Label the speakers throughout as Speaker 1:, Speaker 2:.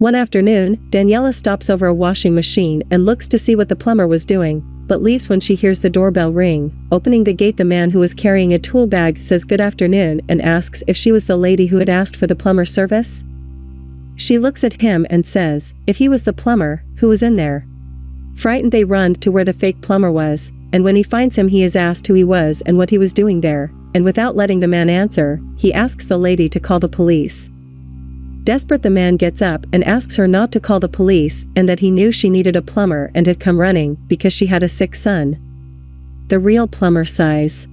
Speaker 1: One afternoon, Daniela stops over a washing machine and looks to see what the plumber was doing, but leaves when she hears the doorbell ring. Opening the gate, the man who was carrying a tool bag says good afternoon and asks if she was the lady who had asked for the plumber service. She looks at him and says, if he was the plumber, who was in there? Frightened, they run to where the fake plumber was, and when he finds him, he is asked who he was and what he was doing there, and without letting the man answer, he asks the lady to call the police. Desperate, the man gets up and asks her not to call the police and that he knew she needed a plumber and had come running because she had a sick son. The real plumber sighs.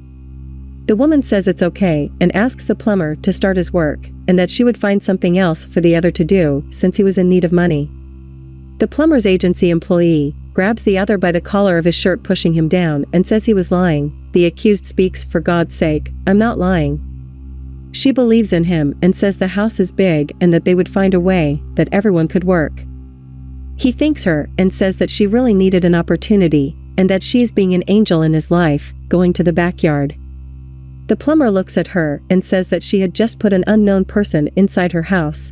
Speaker 1: The woman says it's okay and asks the plumber to start his work and that she would find something else for the other to do since he was in need of money. The plumber's agency employee grabs the other by the collar of his shirt, pushing him down, and says he was lying. The accused speaks, for God's sake, I'm not lying. She believes in him and says the house is big and that they would find a way that everyone could work. He thanks her and says that she really needed an opportunity and that she is being an angel in his life, going to the backyard. The plumber looks at her and says that she had just put an unknown person inside her house.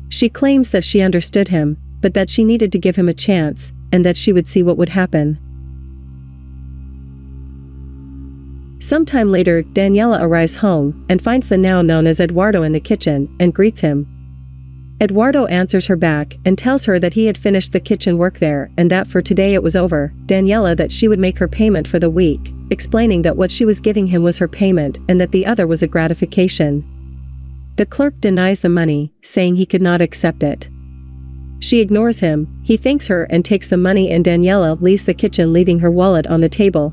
Speaker 1: She claims that she understood him, but that she needed to give him a chance and that she would see what would happen. Sometime later, Daniela arrives home and finds the now known as Eduardo in the kitchen and greets him. Eduardo answers her back and tells her that he had finished the kitchen work there and that for today it was over. Daniela that she would make her payment for the week, explaining that what she was giving him was her payment and that the other was a gratification. The clerk denies the money, saying he could not accept it. She ignores him, he thanks her and takes the money, and Daniela leaves the kitchen, leaving her wallet on the table.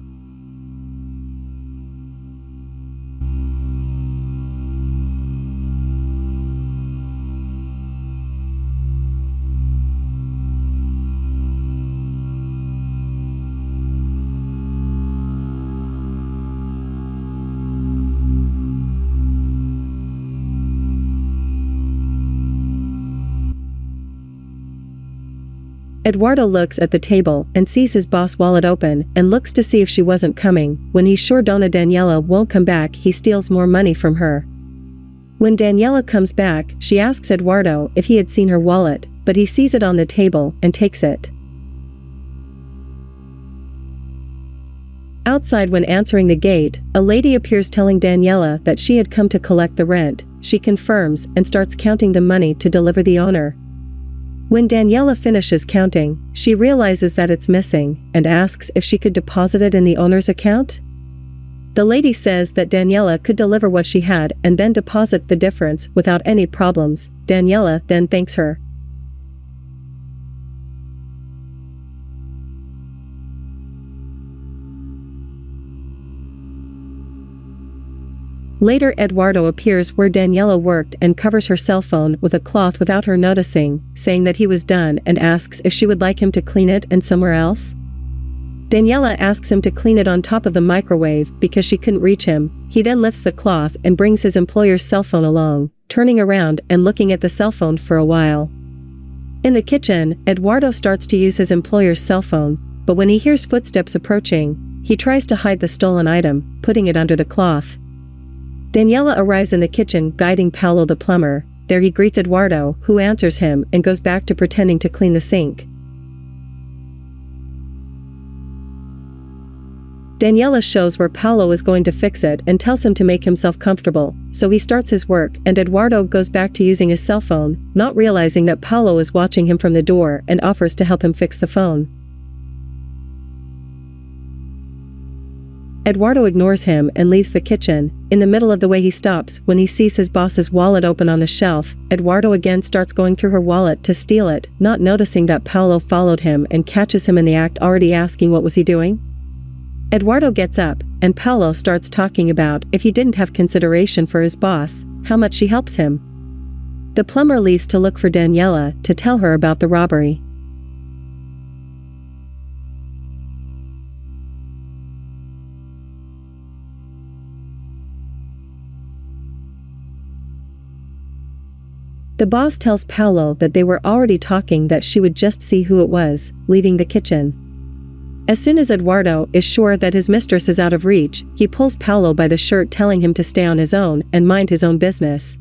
Speaker 1: Eduardo looks at the table and sees his boss' wallet open and looks to see if she wasn't coming. When he's sure Daniela won't come back, he steals more money from her. When Daniela comes back, she asks Eduardo if he had seen her wallet, but he sees it on the table and takes it. Outside, when answering the gate, a lady appears telling Daniela that she had come to collect the rent. She confirms and starts counting the money to deliver the owner. When Daniela finishes counting, she realizes that it's missing and asks if she could deposit it in the owner's account. The lady says that Daniela could deliver what she had and then deposit the difference without any problems. Daniela then thanks her. Later, Eduardo appears where Daniela worked and covers her cell phone with a cloth without her noticing, saying that he was done and asks if she would like him to clean it and somewhere else. Daniela asks him to clean it on top of the microwave because she couldn't reach him. He then lifts the cloth and brings his employer's cell phone along, turning around and looking at the cell phone for a while. In the kitchen, Eduardo starts to use his employer's cell phone, but when he hears footsteps approaching, he tries to hide the stolen item, putting it under the cloth. Daniela arrives in the kitchen, guiding Paulo the plumber. There he greets Eduardo, who answers him and goes back to pretending to clean the sink. Daniela shows where Paulo is going to fix it and tells him to make himself comfortable, so he starts his work and Eduardo goes back to using his cell phone, not realizing that Paulo is watching him from the door and offers to help him fix the phone. Eduardo ignores him and leaves the kitchen. In the middle of the way, he stops when he sees his boss's wallet open on the shelf. Eduardo again starts going through her wallet to steal it, not noticing that Paulo followed him and catches him in the act, already asking what was he doing. Eduardo gets up, and Paulo starts talking about if he didn't have consideration for his boss, how much she helps him. The plumber leaves to look for Daniela to tell her about the robbery. The boss tells Paulo that they were already talking, that she would just see who it was, leaving the kitchen. As soon as Eduardo is sure that his mistress is out of reach, he pulls Paulo by the shirt, telling him to stay on his own and mind his own business.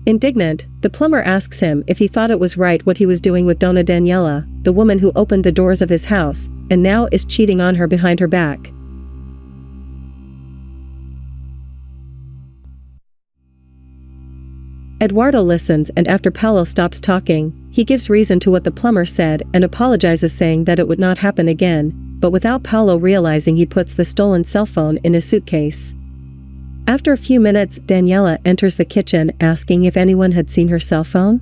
Speaker 1: Indignant, the plumber asks him if he thought it was right what he was doing with Donna Daniela, the woman who opened the doors of his house, and now is cheating on her behind her back. Eduardo listens, and after Paolo stops talking, he gives reason to what the plumber said and apologizes, saying that it would not happen again, but without Paolo realizing, he puts the stolen cell phone in his suitcase. After a few minutes, Daniela enters the kitchen asking if anyone had seen her cell phone.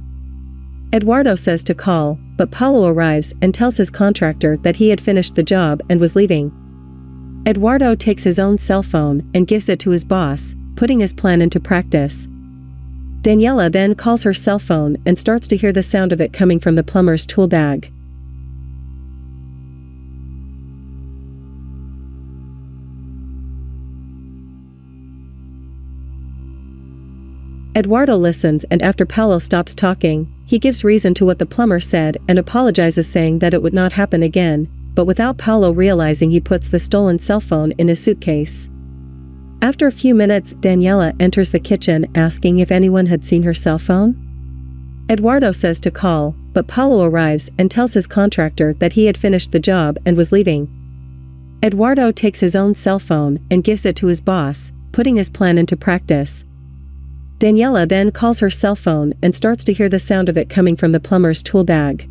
Speaker 1: Eduardo says to call, but Paolo arrives and tells his contractor that he had finished the job and was leaving. Eduardo takes his own cell phone and gives it to his boss, putting his plan into practice. Daniela then calls her cell phone and starts to hear the sound of it coming from the plumber's tool bag. Eduardo listens, and after Paolo stops talking, he gives reason to what the plumber said and apologizes, saying that it would not happen again, but without Paolo realizing, he puts the stolen cell phone in his suitcase. After a few minutes, Daniela enters the kitchen asking if anyone had seen her cell phone. Eduardo says to call, but Paolo arrives and tells his contractor that he had finished the job and was leaving. Eduardo takes his own cell phone and gives it to his boss, putting his plan into practice. Daniela then calls her cell phone and starts to hear the sound of it coming from the plumber's tool bag.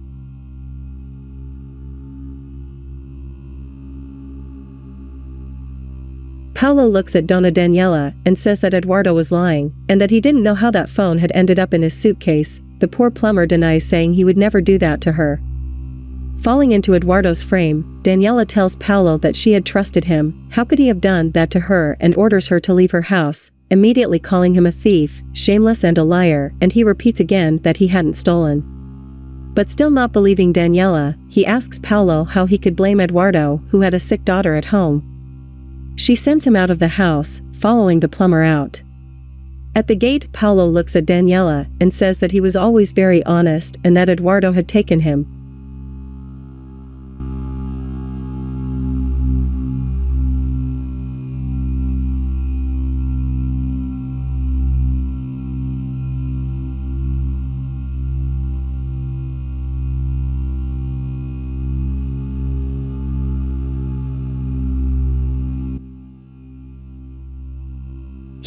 Speaker 1: Paolo looks at Donna Daniela and says that Eduardo was lying, and that he didn't know how that phone had ended up in his suitcase. The poor plumber denies, saying he would never do that to her. Falling into Eduardo's frame, Daniela tells Paolo that she had trusted him. How could he have done that to her, and orders her to leave her house, immediately calling him a thief, shameless and a liar, and he repeats again that he hadn't stolen. But still not believing Daniela, he asks Paolo how he could blame Eduardo, who had a sick daughter at home. She sends him out of the house, following the plumber out. At the gate, Paolo looks at Daniela and says that he was always very honest and that Eduardo had taken him.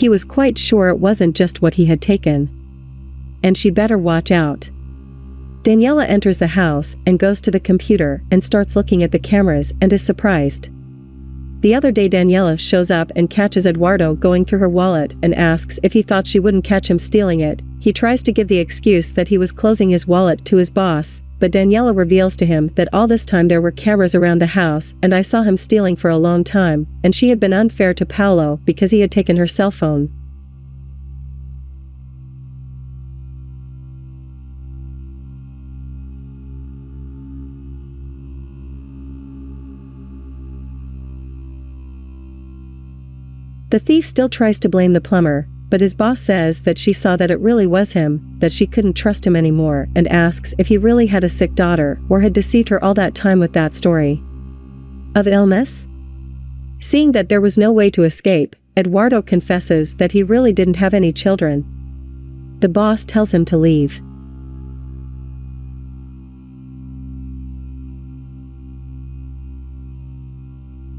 Speaker 1: He was quite sure it wasn't just what he had taken. And she'd better watch out. Daniela enters the house and goes to the computer and starts looking at the cameras and is surprised. The other day, Daniela shows up and catches Eduardo going through her wallet and asks if he thought she wouldn't catch him stealing it. He tries to give the excuse that he was closing his wallet to his boss, but Daniela reveals to him that all this time there were cameras around the house and I saw him stealing for a long time, and she had been unfair to Paolo because he had taken her cell phone. The thief still tries to blame the plumber, but his boss says that she saw that it really was him, that she couldn't trust him anymore, and asks if he really had a sick daughter or had deceived her all that time with that story of illness. Seeing that there was no way to escape, Eduardo confesses that he really didn't have any children. The boss tells him to leave.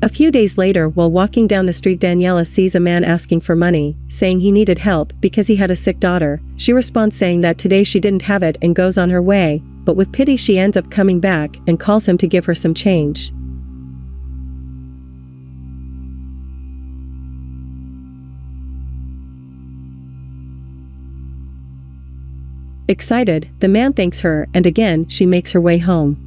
Speaker 1: A few days later, while walking down the street, Daniela sees a man asking for money, saying he needed help because he had a sick daughter. She responds saying that today she didn't have it and goes on her way, but with pity she ends up coming back and calls him to give her some change. Excited, the man thanks her and again she makes her way home.